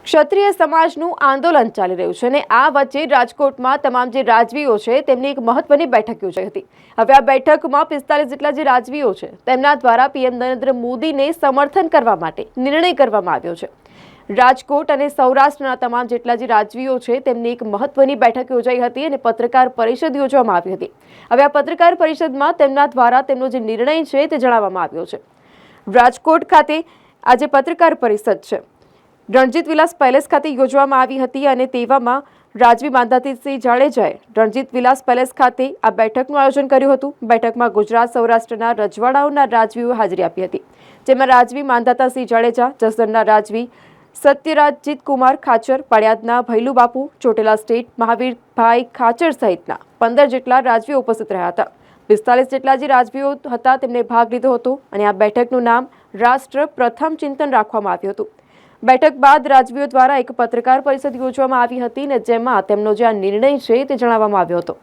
ક્ષત્રિય સમાજનું આંદોલન ચાલી રહ્યું છે અને આ વચ્ચે રાજકોટમાં તમામ જે રાજવીઓ છે તેમની એક મહત્વની બેઠક યોજાઈ હતી। હવે આ બેઠકમાં 45 જેટલા જે રાજવીઓ છે તેમના દ્વારા પીએમ નરેન્દ્ર મોદીને સમર્થન કરવા માટે નિર્ણય કરવામાં આવ્યો છે। રાજકોટ અને સૌરાષ્ટ્રના તમામ જેટલા જે રાજવીઓ છે તેમની એક મહત્વની બેઠક યોજાઈ હતી અને પત્રકાર પરિષદ યોજવામાં આવી હતી। હવે આ પત્રકાર પરિષદમાં તેમના દ્વારા તેમનો જે નિર્ણય છે તે જણાવવામાં આવ્યો છે। રાજકોટ ખાતે આજે પત્રકાર પરિષદ છે રણજીત વિલાસ પેલેસ ખાતે યોજવામાં આવી હતી અને તેવામાં રાજવી માંધાતીસિંહ જાડેજાએ રણજીત વિલાસ પેલેસ ખાતે આ બેઠકનું આયોજન કર્યું હતું। બેઠકમાં ગુજરાત સૌરાષ્ટ્રના રજવાડાઓના રાજવીઓ હાજરી આપી હતી, જેમાં રાજવી માંધાતાસિંહ જાડેજા, જસદણના રાજવી સત્યરાજજીત કુમાર ખાચર, પાળિયાદના ભૈલુબાપુ, ચોટેલા સ્ટેટ મહાવીરભાઈ ખાચર સહિતના 15 જેટલા રાજવીઓ ઉપસ્થિત રહ્યા હતા। 45 જેટલા જે રાજવીઓ હતા તેમને ભાગ લીધો હતો અને આ બેઠકનું નામ રાષ્ટ્ર પ્રથમ ચિંતન રાખવામાં આવ્યું હતું। બેઠક બાદ રાજવીઓ દ્વારા એક પત્રકાર પરિષદ યોજવામાં આવી હતી અને જેમાં તેમનો જે આ નિર્ણય છે તે જણાવવામાં આવ્યો હતો।